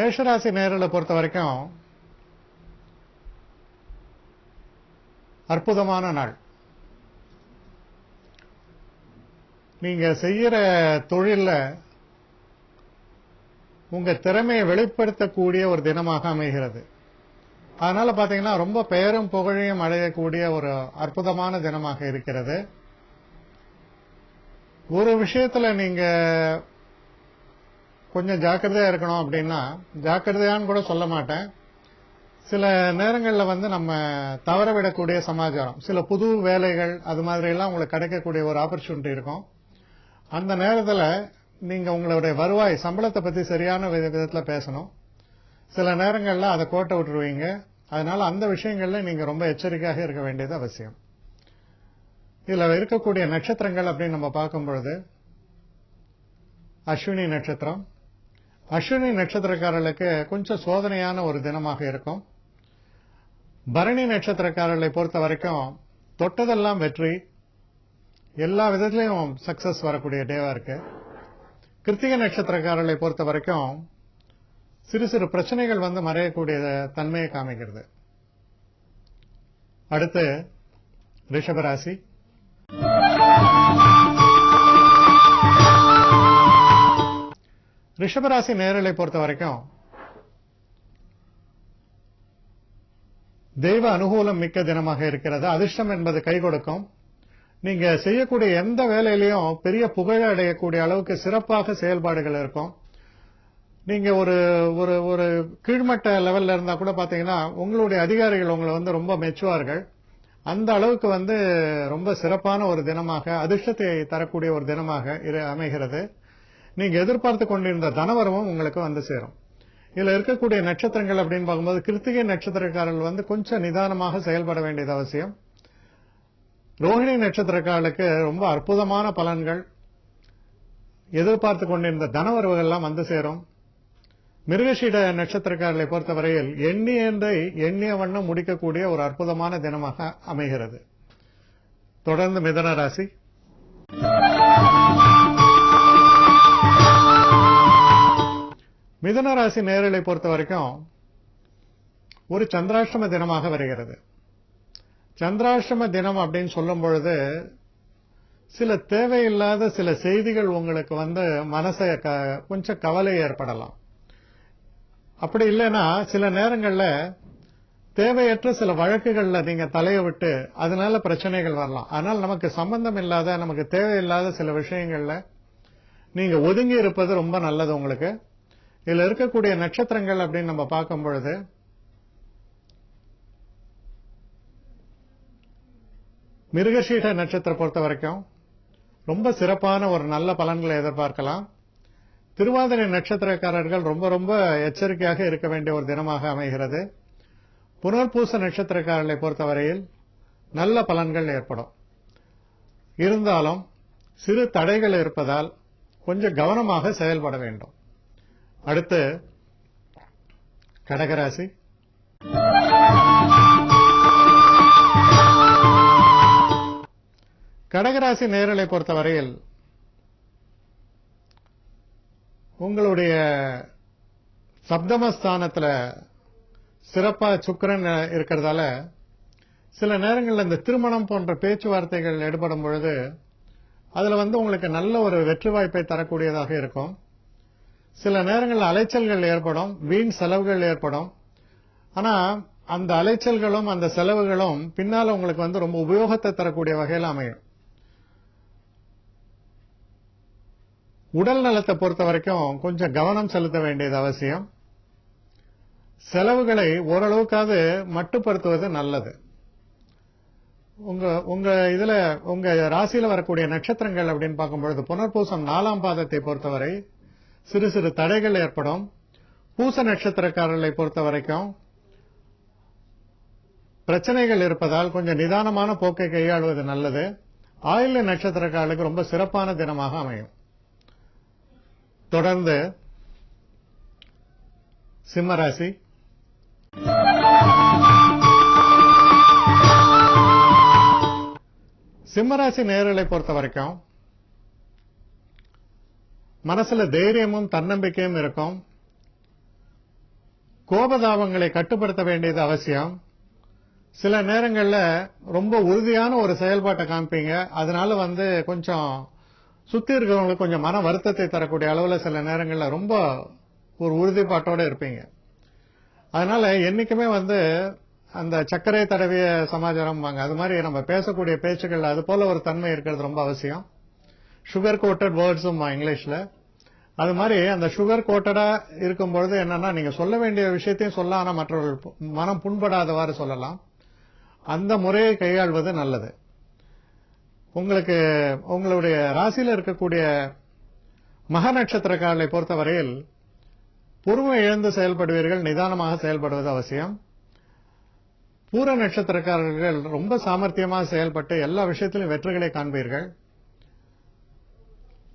மேஷராசி நேயர்களை பொறுத்த வரைக்கும் அற்புதமான நாள். நீங்க செய்யற தொழில்ல உங்க திறமையை வெளிப்படுத்தக்கூடிய ஒரு தினமாக அமைகிறது. அதனால பாத்தீங்கன்னா ரொம்ப பெயரும் புகழையும் அடையக்கூடிய ஒரு அற்புதமான தினமாக இருக்கிறது. ஒரு விஷயத்துல நீங்க கொஞ்சம் ஜாக்கிரதையா இருக்கணும் அப்படின்னா, ஜாக்கிரதையான்னு கூட சொல்ல மாட்டேன், சில நேரங்கள்ல நம்ம தவறவிடக்கூடிய சமாச்சாரம், சில புது வேலைகள் அது மாதிரி எல்லாம் உங்களுக்கு கிடைக்கக்கூடிய ஒரு ஆப்பர்ச்சுனிட்டி இருக்கும். அந்த நேரத்துல நீங்க உங்களுடைய வருவாய் சம்பளத்தை பத்தி சரியான விதத்துல பேசணும். சில நேரங்கள்ல அதை கோட்டை விட்டுருவீங்க. அதனால அந்த விஷயங்கள்ல நீங்க ரொம்ப எச்சரிக்கையாக இருக்க வேண்டியது அவசியம். இதுல இருக்கக்கூடிய நட்சத்திரங்கள் அப்படின்னு நம்ம பார்க்கும் பொழுது, அஸ்வினி நட்சத்திரம். அஸ்வினி நட்சத்திரக்காரர்களுக்கு கொஞ்சம் சோதனையான ஒரு தினமாக இருக்கும். பரணி நட்சத்திரக்காரர்களை பொறுத்த வரைக்கும் தொட்டதெல்லாம் வெற்றி, எல்லா விதத்திலையும் சக்சஸ் வரக்கூடிய டேவா இருக்கு. கிருத்திகை நட்சத்திரக்காரர்களை பொறுத்த வரைக்கும் சிறு சிறு பிரச்சனைகள் மறையக்கூடிய தன்மையை காமிக்கிறது. அடுத்து ரிஷபராசி. ரிஷபராசி நேயர்களை பொறுத்த வரைக்கும் தெய்வ அனுகூலம் மிக்க தினமாக இருக்கிறது. அதிர்ஷ்டம் என்பது கை கொடுக்கும். நீங்க செய்யக்கூடிய எந்த வேலையிலையும் பெரிய புகழ் அடையக்கூடிய அளவுக்கு சிறப்பாக செயல்பாடுகள் இருக்கும். நீங்க ஒரு ஒரு ஒரு கீழ்மட்ட லெவல்ல இருந்தா கூட பாத்தீங்கன்னா உங்களுடைய அதிகாரிகள் உங்களை ரொம்ப மெச்சுவார்கள். அந்த அளவுக்கு ரொம்ப சிறப்பான ஒரு தினமாக, அதிர்ஷ்டத்தை தரக்கூடிய ஒரு தினமாக அமைகிறது. நீங்க எதிர்பார்த்து கொண்டிருந்த தனவரமும் உங்களுக்கு சேரும். இதுல இருக்கக்கூடிய நட்சத்திரங்கள் அப்படின்னு பார்க்கும்போது, கிருத்திகை நட்சத்திரக்காரர்கள் கொஞ்சம் நிதானமாக செயல்பட வேண்டியது அவசியம். ரோஹிணி நட்சத்திரக்காரர்களுக்கு ரொம்ப அற்புதமான பலன்கள், எதிர்பார்த்து கொண்டிருந்த தனவரவுகள் எல்லாம் சேரும். மிருகசீட நட்சத்திரக்காரர்களை பொறுத்தவரையில் எண்ணிய வண்ணம் முடிக்கக்கூடிய ஒரு அற்புதமான தினமாக அமைகிறது. தொடர்ந்து மிதுன ராசி. மிதுன ராசி நேயர்களை பொறுத்த வரைக்கும் ஒரு சந்திராஷ்டம தினமாக வருகிறது. சந்திராஷ்டம தினம் அப்படின்னு சொல்லும் பொழுது சில தேவையில்லாத சில செய்திகள் உங்களுக்கு மனசை கொஞ்சம் கவலை ஏற்படலாம். அப்படி இல்லைன்னா சில நேரங்கள்ல தேவையற்ற சில வழக்குகள்ல நீங்க தலைய விட்டு அதனால பிரச்சனைகள் வரலாம். ஆனால் நமக்கு சம்பந்தம் இல்லாத, நமக்கு தேவையில்லாத சில விஷயங்கள்ல நீங்க ஒதுங்கி இருப்பது ரொம்ப நல்லது உங்களுக்கு. இதுல இருக்கக்கூடிய நட்சத்திரங்கள் அப்படின்னு நம்ம பார்க்கும் பொழுது, மிருகசீட நட்சத்திரம் பொறுத்த வரைக்கும் ரொம்ப சிறப்பான ஒரு நல்ல பலன்களை எதிர்பார்க்கலாம். திருவாதிரை நட்சத்திரக்காரர்கள் ரொம்ப எச்சரிக்கையாக இருக்க வேண்டிய ஒரு தினமாக அமைகிறது. புனர்பூச நட்சத்திரக்காரர்களை பொறுத்தவரையில் நல்ல பலன்கள் ஏற்படும். இருந்தாலும் சிறு தடைகள் இருப்பதால் கொஞ்சம் கவனமாக செயல்பட வேண்டும். அடுத்து கடகராசி. கடகராசி நேயர்களை பொறுத்தவரையில் உங்களுடைய சப்தமஸ்தானத்துல சிறப்பா சுக்கிரன் இருக்கிறதால சில நேரங்களில் இந்த திருமணம் போன்ற பேச்சுவார்த்தைகள் ஈடுபடும் பொழுது அதுல உங்களுக்கு நல்ல ஒரு வெற்றி வாய்ப்பை தரக்கூடியதாக இருக்கும். சில நேரங்களில் அலைச்சல்கள் ஏற்படும், வீண் செலவுகள் ஏற்படும். ஆனா அந்த அலைச்சல்களும் அந்த செலவுகளும் பின்னால உங்களுக்கு ரொம்ப உபயோகத்தை தரக்கூடிய வகையில் அமையும். உடல் நலத்தை பொறுத்த வரைக்கும் கொஞ்சம் கவனம் செலுத்த வேண்டியது அவசியம். செலவுகளை ஓரளவுக்காவது மட்டுப்படுத்துவது நல்லது. உங்க ராசியில வரக்கூடிய நட்சத்திரங்கள் அப்படின்னு பார்க்கும்பொழுது, புனர்பூசம் 4ஆம் பாதத்தை பொறுத்தவரை சிறு சிறு தடைகள் ஏற்படும். பூச நட்சத்திரக்காரர்களை பொறுத்த வரைக்கும் பிரச்சனைகள் இருப்பதால் கொஞ்சம் நிதானமான போக்கை கையாளுவது நல்லது. ஆயில்ய நட்சத்திரக்காரர்களுக்கு ரொம்ப சிறப்பான தினமாக அமையும். தொடர்ந்து சிம்மராசி. சிம்மராசி நேயர்களை பொறுத்த வரைக்கும் மனசுல தைரியமும் தன்னம்பிக்கையும் இருக்கும். கோபதாபங்களை கட்டுப்படுத்த வேண்டியது அவசியம். சில நேரங்கள்ல ரொம்ப உறுதியான ஒரு செயல்பாட்டை காமிப்பீங்க. அதனால கொஞ்சம் சுத்தி இருக்கிறவங்களுக்கு கொஞ்சம் மன வருத்தத்தை தரக்கூடிய அளவுல சில நேரங்கள்ல ரொம்ப ஒரு உறுதிப்பாட்டோட இருப்பீங்க. அதனால என்னைக்குமே அந்த சர்க்கரை தடவிய சமாச்சாரம் அது மாதிரி நம்ம பேசக்கூடிய பேச்சுக்கள் அது போல ஒரு தன்மை இருக்கிறது ரொம்ப அவசியம். சுகர் கோட்டட் வேர்ட்ஸும் இங்கிலீஷ்ல. அது மாதிரி அந்த சுகர் கோட்டடா இருக்கும்பொழுது என்னன்னா, நீங்க சொல்ல வேண்டிய விஷயத்தையும் சொல்ல, ஆனா மற்றவர்கள் மனம் புண்படாதவாறு சொல்லலாம். அந்த முறையை கையாள்வது நல்லது. உங்களுக்கு உங்களுடைய ராசியில இருக்கக்கூடிய மக நட்சத்திரக்காரர்களை பொறுத்தவரையில் பொறுமை இழந்து செயல்படுவீர்கள், நிதானமாக செயல்படுவது அவசியம். பூர நட்சத்திரக்காரர்கள் ரொம்ப சாமர்த்தியமாக செயல்பட்டு எல்லா விஷயத்திலும் வெற்றிகளை காண்பீர்கள்.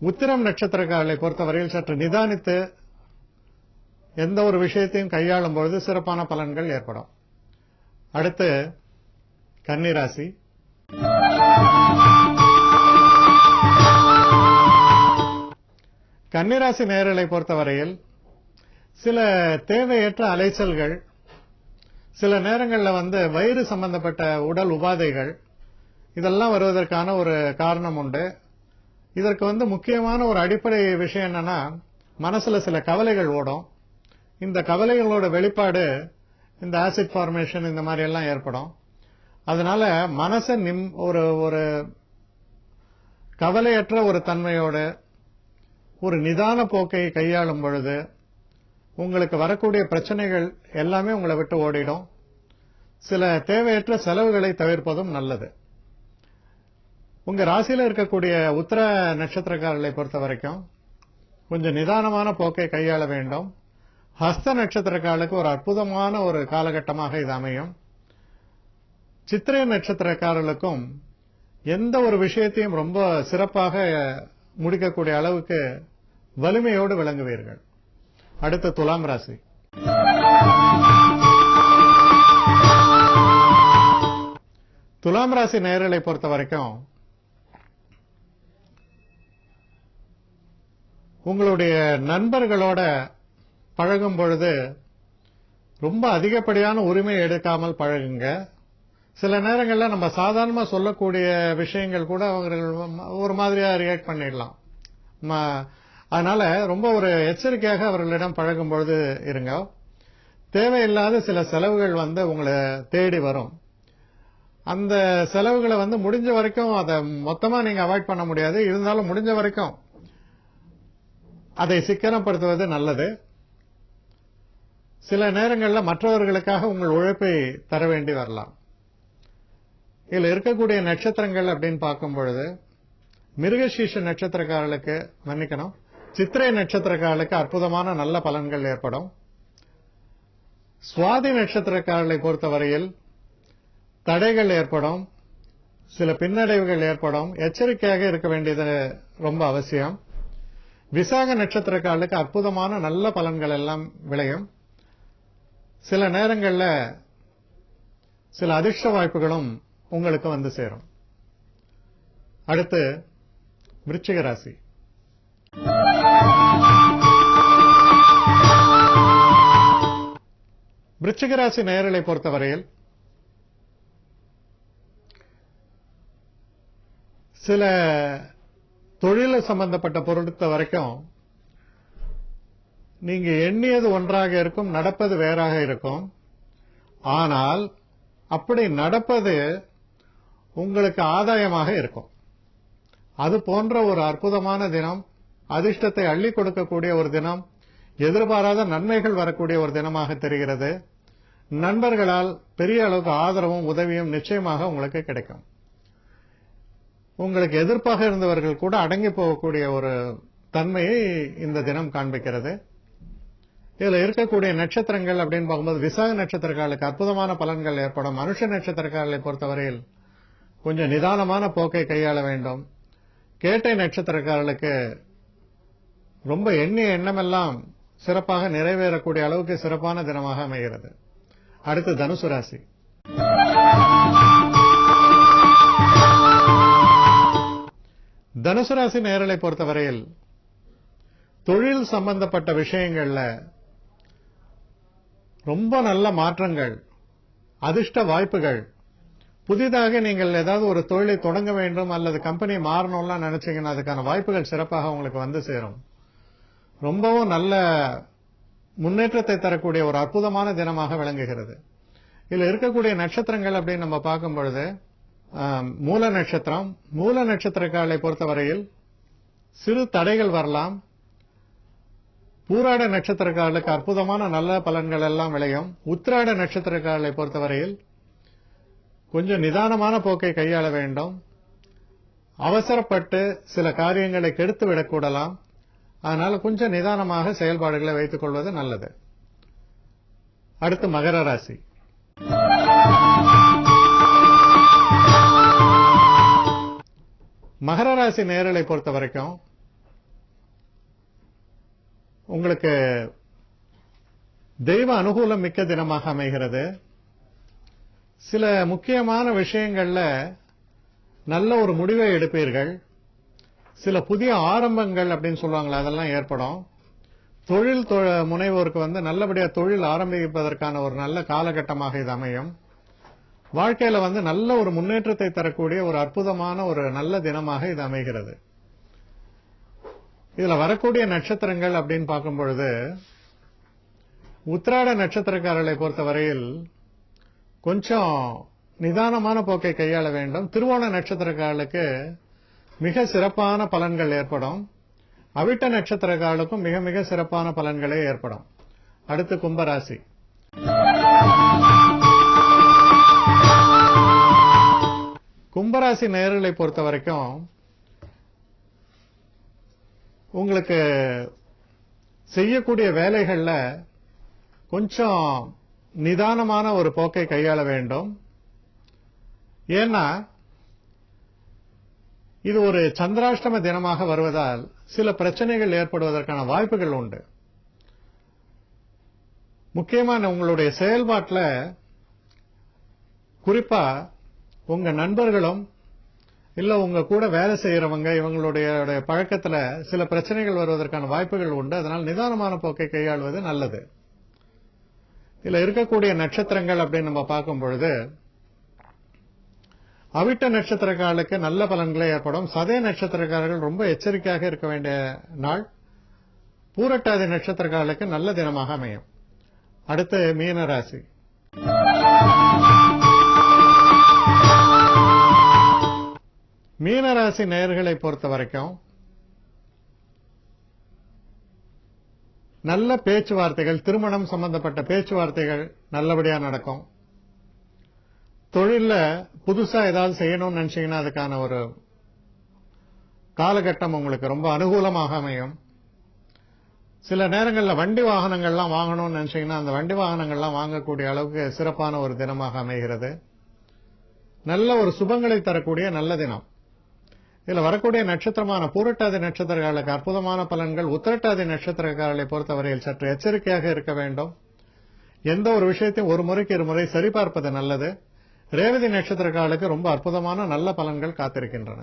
உத்திரம் நட்சத்திரக்காரர்களை பொறுத்தவரையில் சற்று நிதானித்து எந்த ஒரு விஷயத்தையும் கையாளும் பொழுது சிறப்பான பலன்கள் ஏற்படும். அடுத்து கன்னிராசி. கன்னிராசி நேயர்களை பொறுத்தவரையில் சில தேவையற்ற அலைச்சல்கள், சில நேரங்களில் வயிறு சம்பந்தப்பட்ட உடல் உபாதைகள் இதெல்லாம் வருவதற்கான ஒரு காரணம் உண்டு. இதற்கு முக்கியமான ஒரு அடிப்படை விஷயம் என்னன்னா, மனசுல சில கவலைகள் ஓடும். இந்த கவலைகளோட வெளிப்பாடு இந்த ஆசிட் ஃபார்மேஷன் இந்த மாதிரி எல்லாம் ஏற்படும். அதனால மனசை ஒரு கவலையற்ற ஒரு தன்மையோடு ஒரு நிதான போக்கை கையாளும் பொழுது உங்களுக்கு வரக்கூடிய பிரச்சனைகள் எல்லாமே உங்களை விட்டு ஓடிடும். சில தேவையற்ற செலவுகளை தவிர்ப்பதும் நல்லது. உங்க ராசியில இருக்கக்கூடிய உத்திர நட்சத்திரக்காரர்களை பொறுத்த வரைக்கும் கொஞ்சம் நிதானமான போக்கை கையாள வேண்டும். ஹஸ்த நட்சத்திரக்காரர்களுக்கு ஒரு அற்புதமான ஒரு காலகட்டமாக இது அமையும். சித்திரை நட்சத்திரக்காரர்களுக்கும் எந்த ஒரு விஷயத்தையும் ரொம்ப சிறப்பாக முடிக்கக்கூடிய அளவுக்கு வலிமையோடு விளங்குவீர்கள். அடுத்து துலாம் ராசி. துலாம் ராசி நேயர்களை பொறுத்த வரைக்கும் உங்களுடைய நண்பர்களோட பழகும் பொழுது ரொம்ப அதிகப்படியான உரிமை எடுக்காமல் பழகுங்க. சில நேரங்களில் நம்ம சாதாரணமா சொல்லக்கூடிய விஷயங்கள் கூட அவர்கள் ஒரு மாதிரியா ரியாக்ட் பண்ணிடலாம். அதனால ரொம்ப ஒரு எச்சரிக்கையாக அவர்களிடம் பழகும் பொழுது இருங்க. தேவையில்லாத சில செலவுகள் உங்களை தேடி வரும். அந்த செலவுகளை முடிஞ்ச வரைக்கும் அதை மொத்தமா நீங்க அவாய்ட் பண்ண முடியாது. இருந்தாலும் முடிஞ்ச வரைக்கும் அதை சிக்கனப்படுத்துவது நல்லது. சில நேரங்களில் மற்றவர்களுக்காக உங்கள் உழைப்பை தர வேண்டி வரலாம். இதுல இருக்கக்கூடிய நட்சத்திரங்கள் அப்படின்னு பார்க்கும் பொழுது மிருகசீஷ நட்சத்திரக்காரர்களுக்கு மன்னிக்கணும், சித்திரை நட்சத்திரக்காரர்களுக்கு அற்புதமான நல்ல பலன்கள் ஏற்படும். சுவாதி நட்சத்திரக்காரர்களை பொறுத்தவரையில் தடைகள் ஏற்படும், சில பின்னடைவுகள் ஏற்படும். எச்சரிக்கையாக இருக்க வேண்டியது ரொம்ப அவசியம். விசாக நட்சத்திரக்காரர்களுக்கு அற்புதமான நல்ல பலன்கள் எல்லாம் விளையும். சில நேரங்களில் சில அதிர்ஷ்ட வாய்ப்புகளும் உங்களுக்கு சேரும். அடுத்து விருச்சிக ராசி. விருச்சிக ராசி நேயர்களை பொறுத்தவரையில் சில தொழில் சம்பந்தப்பட்ட பொருட்க வரைக்கும் நீங்க எண்ணியது ஒன்றாக இருக்கும், நடப்பது வேறாக இருக்கும். ஆனால் அப்படி நடப்பது உங்களுக்கு ஆதாயமாக இருக்கும். அது போன்ற ஒரு அற்புதமான தினம், அதிர்ஷ்டத்தை அள்ளி கொடுக்கக்கூடிய ஒரு தினம், எதிர்பாராத நன்மைகள் வரக்கூடிய ஒரு தினமாக தெரிகிறது. நண்பர்களால் பெரிய அளவுக்கு ஆதரவும் உதவியும் நிச்சயமாக உங்களுக்கு கிடைக்கும். உங்களுக்கு எதிர்ப்பாக இருந்தவர்கள் கூட அடங்கி போகக்கூடிய ஒரு தன்மையை இந்த தினம் காண்பிக்கிறது. இதுல இருக்கக்கூடிய நட்சத்திரங்கள் அப்படின்னு பார்க்கும்போது விசாக நட்சத்திரக்காரர்களுக்கு அற்புதமான பலன்கள் ஏற்படும். மனுஷ நட்சத்திரக்காரர்களை பொறுத்தவரையில் கொஞ்சம் நிதானமான போக்கை கையாள வேண்டும். கேட்டை நட்சத்திரக்காரர்களுக்கு ரொம்ப எண்ணிய எண்ணமெல்லாம் சிறப்பாக நிறைவேறக்கூடிய அளவுக்கு சிறப்பான தினமாக அமைகிறது. அடுத்து தனுசு ராசி. தனுசு ராசி நேயர்களை பொறுத்தவரையில் தொழில் சம்பந்தப்பட்ட விஷயங்கள்ல ரொம்ப நல்ல மாற்றங்கள், அதிர்ஷ்ட வாய்ப்புகள், புதிதாக நீங்கள் ஏதாவது ஒரு தொழிலை தொடங்க வேண்டும் அல்லது கம்பெனி மாறணும்லாம் நினைச்சீங்கன்னா அதுக்கான வாய்ப்புகள் சிறப்பாக உங்களுக்கு வந்து சேரும். ரொம்பவும் நல்ல முன்னேற்றத்தை தரக்கூடிய ஒரு அற்புதமான தினமாக விளங்குகிறது. இதுல இருக்கக்கூடிய நட்சத்திரங்கள் அப்படின்னு நம்ம பார்க்கும் பொழுது மூல நட்சத்திரம், மூல நட்சத்திரக்காரர்களை பொறுத்தவரையில் சிறு தடைகள் வரலாம். பூராட நட்சத்திரக்காரர்களுக்கு அற்புதமான நல்ல பலன்கள் எல்லாம் விளையும். உத்திராட நட்சத்திரக்காரர்களை பொறுத்தவரையில் கொஞ்சம் நிதானமான போக்கை கையாள வேண்டும். அவசரப்பட்டு சில காரியங்களை கெடுத்து விடக்கூடலாம். அதனால கொஞ்சம் நிதானமாக செயல்பாடுகளை வைத்துக் கொள்வது நல்லது. அடுத்து மகர ராசி. மகர ராசி நேயர்களை பொறுத்த வரைக்கும் உங்களுக்கு தெய்வ அனுகூலம் மிக்க தினமாக அமைகிறது. சில முக்கியமான விஷயங்கள்ல நல்ல ஒரு முடிவை எடுப்பீர்கள். சில புதிய ஆரம்பங்கள் அப்படின்னு சொல்லுவாங்களா, அதெல்லாம் ஏற்படும். தொழில் முனைவோருக்கு நல்லபடியா தொழில் ஆரம்பிப்பதற்கான ஒரு நல்ல காலகட்டமாக இது அமையும். வாழ்க்கையில நல்ல ஒரு முன்னேற்றத்தை தரக்கூடிய ஒரு அற்புதமான ஒரு நல்ல தினமாக இது அமைகிறது. இதுல வரக்கூடிய நட்சத்திரங்கள் அப்படின்னு பார்க்கும் பொழுது உத்திராட நட்சத்திரக்காரர்களை பொறுத்தவரையில் கொஞ்சம் நிதானமான போக்கை கையாள வேண்டும். திருவோண நட்சத்திரக்காரர்களுக்கு மிக சிறப்பான பலன்கள் ஏற்படும். அவிட்ட நட்சத்திரக்காரர்களுக்கும் மிக மிக சிறப்பான பலன்களே ஏற்படும். அடுத்து கும்பராசி. கும்பராசி நேயர்களை பொறுத்த வரைக்கும் உங்களுக்கு செய்யக்கூடிய வேலைகள்ல கொஞ்சம் நிதானமான ஒரு போக்கை கையாள வேண்டும். ஏன்னா இது ஒரு சந்திராஷ்டம தினமாக வருவதால் சில பிரச்சனைகள் ஏற்படுவதற்கான வாய்ப்புகள் உண்டு. முக்கியமான உங்களுடைய செயல்பாட்டில் குறிப்பா உங்க நண்பர்களும் இல்ல உங்க கூட வேலை செய்யறவங்க இவங்களுடைய பழக்கத்துல சில பிரச்சனைகள் வருவதற்கான வாய்ப்புகள் உண்டு. அதனால் நிதானமான போக்கை கையாள்வது நல்லது. இதுல இருக்கக்கூடிய நட்சத்திரங்கள் அப்படின்னு நம்ம பார்க்கும் பொழுது அவிட்ட நட்சத்திரக்காரர்களுக்கு நல்ல பலன்களே ஏற்படும். சதய நட்சத்திரக்காரர்கள் ரொம்ப எச்சரிக்கையாக இருக்க வேண்டிய நாள். பூரட்டாதி நட்சத்திரக்காரர்களுக்கு நல்ல தினமாக அமையும். அடுத்து மீன ராசி. மீனராசி நேயர்களை பொறுத்த வரைக்கும் நல்ல பேச்சுவார்த்தைகள், திருமணம் சம்பந்தப்பட்ட பேச்சுவார்த்தைகள் நல்லபடியா நடக்கும். தொழில புதுசா ஏதாவது செய்யணும்னு நினைச்சீங்கன்னா அதுக்கான ஒரு காலகட்டம் உங்களுக்கு ரொம்ப அனுகூலமாக அமையும். சில நேரங்களில் வண்டி வாகனங்கள்லாம் வாங்கணும்னு நினைச்சீங்கன்னா அந்த வண்டி வாகனங்கள்லாம் வாங்கக்கூடிய அளவுக்கு சிறப்பான ஒரு தினமாக அமைகிறது. நல்ல ஒரு சுபங்களை தரக்கூடிய நல்ல தினம். இதுல வரக்கூடிய நட்சத்திரமான பூரட்டாதி நட்சத்திரக்காரர்களுக்கு அற்புதமான பலன்கள். உத்திரட்டாதி நட்சத்திரக்காரர்களை பொறுத்தவரையில் சற்று எச்சரிக்கையாக இருக்க வேண்டும். எந்த ஒரு விஷயத்தையும் ஒரு முறைக்கு இருமுறை சரிபார்ப்பது நல்லது. ரேவதி நட்சத்திரக்காரர்களுக்கு ரொம்ப அற்புதமான நல்ல பலன்கள் காத்திருக்கின்றன.